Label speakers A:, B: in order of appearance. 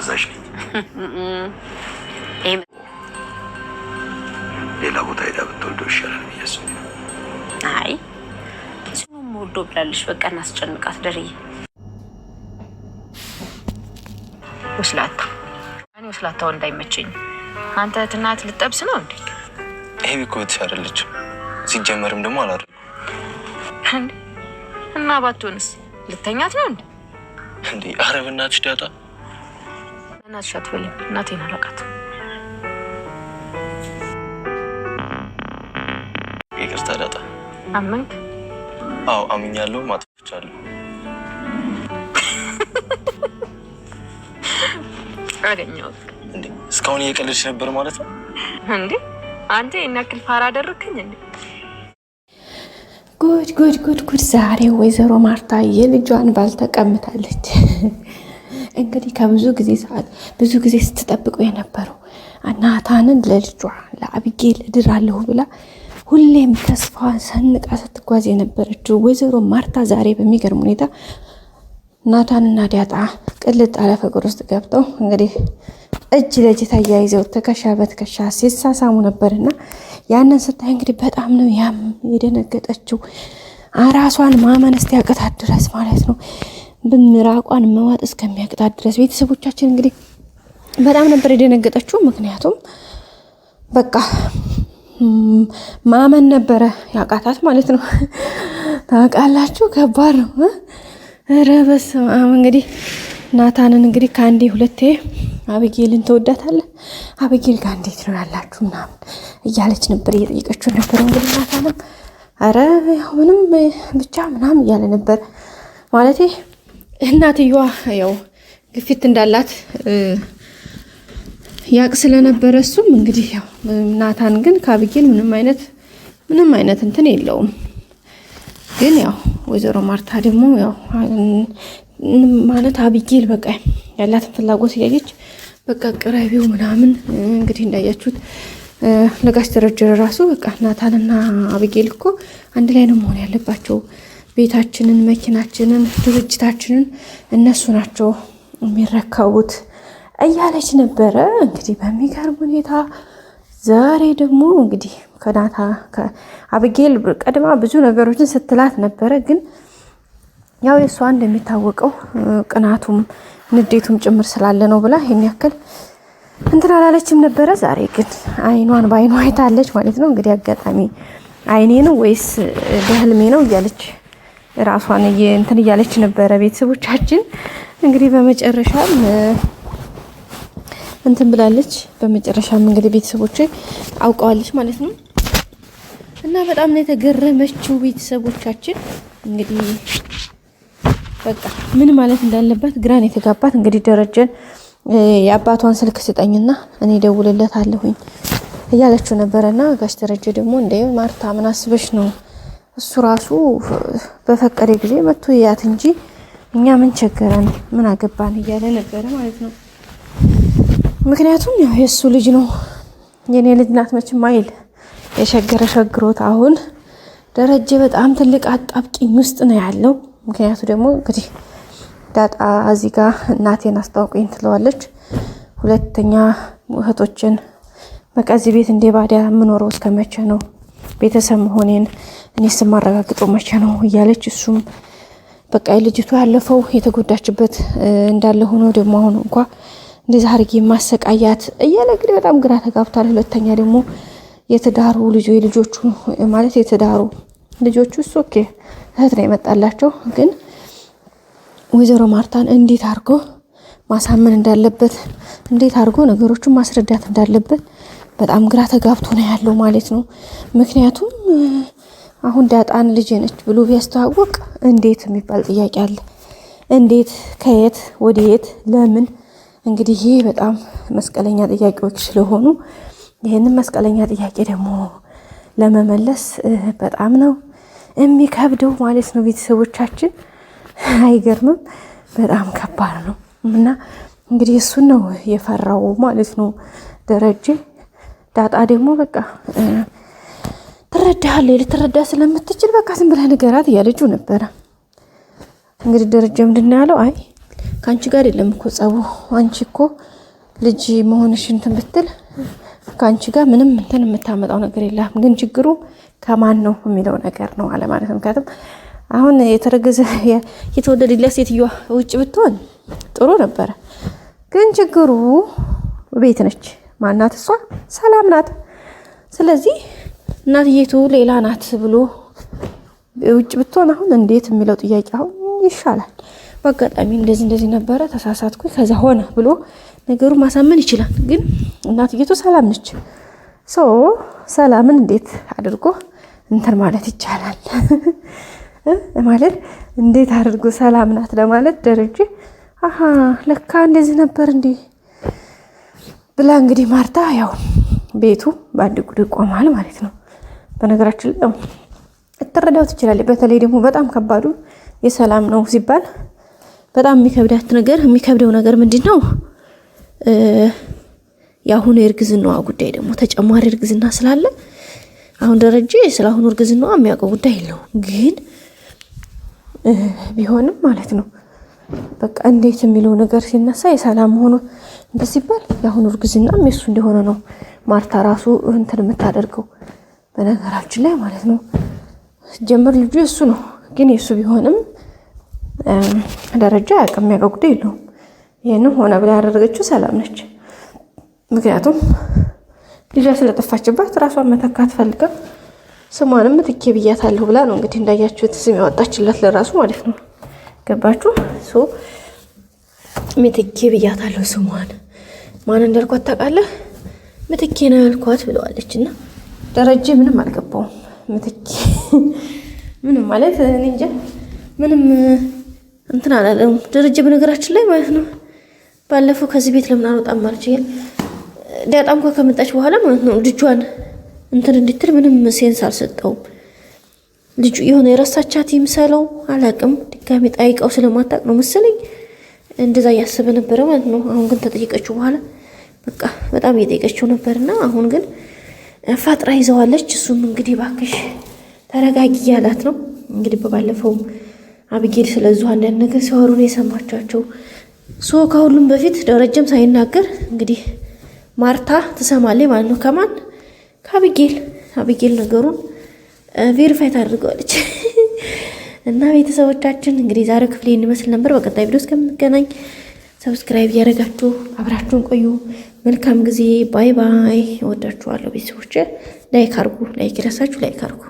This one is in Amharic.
A: ታዛዥ ነኝ። ሌላ ቦታ ሄዳ ብትወልዶ ይሻላል ብዬ አስቤ።
B: አይ እሱም ወልዶ ብላለሽ። በቃ እናስጨንቃት ደርዬ። ወስላታ እኔ ወስላታው እንዳይመቸኝ። አንተ እናት ልጠብስ ነው እንዴ?
C: ይሄ ቢኮት አይደለችም። ሲጀመርም ደግሞ አላደረኩም
B: እና ባትሆንስ ልተኛት ነው እንዴ?
C: እንዴ አረብ እናትሽ ዳጣ
B: እናትሽ አትበልም። እናቴን አላውቃት።
C: ይቅርታ ዳጣ።
B: አመንክ?
C: አዎ አምኛለሁ። ማጥፍቻለሁ።
B: አገኘሁት።
C: እንዴ እስካሁን እየቀለድሽ ነበር ማለት ነው
B: እንዴ? አንተ የናክል ፋራ አደረክኝ እንዴ?
D: ጉድ ጉድ ጉድ ጉድ! ዛሬ ወይዘሮ ማርታ የልጇን ባል ተቀምጣለች። እንግዲህ ከብዙ ጊዜ ሰዓት ብዙ ጊዜ ስትጠብቀው የነበረው ናታንን ለልጇ ለአቢጌል እድራለሁ ብላ ሁሌም ተስፋዋን ሰንቃ ስትጓዝ የነበረችው ወይዘሮ ማርታ ዛሬ በሚገርም ሁኔታ ናታንና ዳጣ ቅልጥ ያለ ፍቅር ውስጥ ገብተው እንግዲህ እጅ ለእጅ ተያይዘው ትከሻ በትከሻ ሲሳሳሙ ነበርና ያንን ስታይ እንግዲህ በጣም ነው ያም የደነገጠችው። ራሷን ማመን እስኪያቅታት ድረስ ማለት ነው። ብምራቋን መዋጥ እስከሚያቅታት ድረስ ቤተሰቦቻችን እንግዲህ በጣም ነበር የደነገጠችው። ምክንያቱም በቃ ማመን ነበረ ያቃታት ማለት ነው። ታውቃላችሁ ከባድ ነው። ኧረ በስመ አብ። እንግዲህ ናታንን እንግዲህ ከአንዴ ሁለቴ አቢጌልን ተወዳታለህ፣ አቢጌል ጋር እንዴት ነው ያላችሁ ምናምን እያለች ነበር እየጠየቀችው ነበር። እንግዲህ ናታንም ኧረ ያው ምንም ብቻ ምናምን እያለ ነበር ማለቴ እናትየዋ ያው ግፊት እንዳላት ያቅ ስለነበረ እሱም እንግዲህ ያው ናታን ግን ከአቢጌል ምንም አይነት እንትን የለውም። ግን ያው ወይዘሮ ማርታ ደግሞ ያው ማለት አቢጌል በቃ ያላትን ፍላጎት እያየች በቃ ቅረቢው ምናምን እንግዲህ እንዳያችሁት ለጋሽ ተረጀረ ራሱ በቃ ናታንና አቢጌል እኮ አንድ ላይ ነው መሆን ያለባቸው፣ ቤታችንን፣ መኪናችንን፣ ድርጅታችንን እነሱ ናቸው የሚረከቡት እያለች ነበረ። እንግዲህ በሚገርም ሁኔታ ዛሬ ደግሞ እንግዲህ አቢጌል ቀድማ ብዙ ነገሮችን ስትላት ነበረ። ግን ያው የእሷ እንደሚታወቀው ቅናቱም ንዴቱም ጭምር ስላለ ነው ብላ ይሄን ያክል እንትን አላለችም ነበረ። ዛሬ ግን አይኗን በአይኗ አይታለች ማለት ነው። እንግዲህ አጋጣሚ አይኔ ነው ወይስ በህልሜ ነው እያለች ራሷን እንትን እያለች ነበረ። ቤተሰቦቻችን እንግዲህ በመጨረሻም እንትን ብላለች። በመጨረሻም እንግዲህ ቤተሰቦቼ አውቀዋለች ማለት ነው። እና በጣም ነው የተገረመችው ቤተሰቦቻችን። እንግዲህ በቃ ምን ማለት እንዳለባት ግራን የተጋባት እንግዲህ ደረጀን የአባቷን ስልክ ስጠኝና እኔ ደውልለታለሁኝ እያለችው ነበረና ጋሽ ደረጀ ደግሞ እንደ ማርታ ምን አስበሽ ነው? እሱ ራሱ በፈቀደ ጊዜ መጥቶ ያት እንጂ እኛ ምን ቸገረን ምን አገባን እያለ ነበረ ማለት ነው። ምክንያቱም ያው የሱ ልጅ ነው የኔ ልጅ ናት መቼም አይል የሸገረ ሸግሮት። አሁን ደረጀ በጣም ትልቅ አጣብቂኝ ውስጥ ነው ያለው። ምክንያቱ ደግሞ እንግዲህ ዳጣ እዚህ ጋር እናቴን አስታውቀኝ ትለዋለች። ሁለተኛ እህቶችን በቃ እዚህ ቤት እንደ ባዳ የምኖረው እስከ መቼ ነው? ቤተሰብ መሆኔን እኔስ ማረጋግጠው መቼ ነው እያለች እሱም በቃ ልጅቱ ያለፈው የተጎዳችበት እንዳለ ሆኖ ደግሞ አሁን እንኳን እንደዛ አርጌ ማሰቃያት እያለ እንግዲህ በጣም ግራ ተጋብቷል። ሁለተኛ ደግሞ የትዳሩ ልጆቹ ማለት የትዳሩ ልጆቹ ኦኬ እህት ነው የመጣላቸው። ግን ወይዘሮ ማርታን እንዴት አድርጎ ማሳመን እንዳለበት እንዴት አድርጎ ነገሮችን ማስረዳት እንዳለበት በጣም ግራ ተጋብቶ ነው ያለው ማለት ነው። ምክንያቱም አሁን ዳጣን ልጅ ነች ብሎ ቢያስተዋወቅ እንዴት የሚባል ጥያቄ አለ። እንዴት፣ ከየት፣ ወዴት፣ ለምን? እንግዲህ ይሄ በጣም መስቀለኛ ጥያቄዎች ስለሆኑ ይሄንን መስቀለኛ ጥያቄ ደግሞ ለመመለስ በጣም ነው የሚከብደው ማለት ነው። ቤተሰቦቻችን አይገርምም? በጣም ከባድ ነው። እና እንግዲህ እሱን ነው የፈራው ማለት ነው ደረጀ። ዳጣ ደግሞ በቃ ትረዳለች፣ ልትረዳ ስለምትችል በቃ ዝም ብለህ ንገራት እያለችው ነበረ። እንግዲህ ደረጀ ምንድን ነው ያለው? አይ ከአንቺ ጋር የለም እኮ ጸቡ። አንቺ እኮ ልጅ መሆንሽ እንትን ብትል ከአንቺ ጋር ምንም እንትን የምታመጣው ነገር የለም። ግን ችግሩ ከማን ነው የሚለው ነገር ነው አለ ማለት ነው። ምክንያቱም አሁን የተረገዘ የተወለደላት ሴትዮዋ ውጭ ብትሆን ጥሩ ነበረ። ግን ችግሩ ቤት ነች። ማናት እሷ? ሰላም ናት። ስለዚህ እናትየቱ ሌላ ናት ብሎ ውጭ ብትሆን አሁን እንዴት የሚለው ጥያቄ አሁን ይሻላል። በአጋጣሚ እንደዚህ ነበረ ተሳሳትኩኝ ከዛ ሆነ ብሎ ነገሩ ማሳመን ይችላል። ግን እናትየቱ ሰላም ነች። ሰላምን እንዴት አድርጎ እንትን ማለት ይቻላል? ማለት እንዴት አድርጎ ሰላም ናት ለማለት ደረጀ ለካ እንደዚህ ነበር እንዴ ብላ እንግዲህ ማርታ ያው ቤቱ በአንድ ጉድ ቆማል ማለት ነው። በነገራችን ላይ እትረዳው ትችላለች። በተለይ ደግሞ በጣም ከባዱ የሰላም ነው ሲባል በጣም የሚከብደው ነገር ምንድነው? የአሁኑ የእርግዝናዋ ጉዳይ ደግሞ ተጨማሪ እርግዝና ስላለ አሁን ደረጀ ስለአሁኑ እርግዝናዋ የሚያውቀው ጉዳይ የለውም። ግን ቢሆንም ማለት ነው በቃ እንዴት የሚለው ነገር ሲነሳ የሰላም ሆኖ እንደዚህ ሲባል የአሁኑ እርግዝናም የሱ እንደሆነ ነው ማርታ ራሱ እንትን የምታደርገው በነገራችን ላይ ማለት ነው። ጀምር ልጁ የሱ ነው። ግን የሱ ቢሆንም ደረጃ ያውቅም የሚያውቀው ጉዳይ የለውም። ይሄንን ሆነ ብላ ያደረገችው ሰላም ነች። ምክንያቱም ልጇ ስለጠፋችባት ራሷን መተካት ፈልጋ ስሟንም ምትኬ ብያታለሁ ብላ ነው እንግዲህ እንዳያችሁት ስም ያወጣችላት ለራሱ ማለት ነው። ገባችሁ? ምትኬ ብያታለሁ ስሟን ማን እንዳልኳት ታውቃለህ? ምትኬ ነው ያልኳት ብለዋለች። እና ደረጀ ምንም አልገባውም። ምትኬ ምንም ማለት እኔ እንጃ ምንም እንትን አላለም ደረጀ በነገራችን ላይ ማለት ነው። ባለፈው ከዚህ ቤት ለምን አልወጣም አልችል ዳጣም ከመጣች በኋላ ማለት ነው ልጇን እንትን እንድትል ምንም ሴንስ አልሰጠውም። ልጁ የሆነ የረሳቻት ይምሰለው አላቅም። ድጋሜ ጠይቀው ስለማታቅ ነው መሰለኝ እንደዛ እያሰበ ነበረ ማለት ነው። አሁን ግን ተጠይቀችው በኋላ በቃ በጣም እየጠየቀችው ነበርና አሁን ግን ፋጥራ ይዘዋለች። እሱም እንግዲህ ባክሽ ተረጋጊ ያላት ነው። እንግዲህ በባለፈው አብጌል ስለዚህ አንዳንድ ነገር ሲያወሩ ነው የሰማቻቸው። ከሁሉም በፊት ደረጀም ሳይናገር እንግዲህ ማርታ ትሰማለች ማለት ነው። ከማን? ከአብጌል ነገሩን ቬሪፋይ ታድርገዋለች። እና ቤተሰቦቻችን እንግዲህ ዛሬ ክፍሌ እንመስል ነበር። በቀጣይ ቪዲዮ እስከምንገናኝ ሰብስክራይብ እያደረጋችሁ አብራችሁን ቆዩ። መልካም ጊዜ። ባይ ባይ። እወዳችኋለሁ ቤተሰቦች። ላይክ አርጉ። ላይክ ይረሳችሁ። ላይክ አርጉ።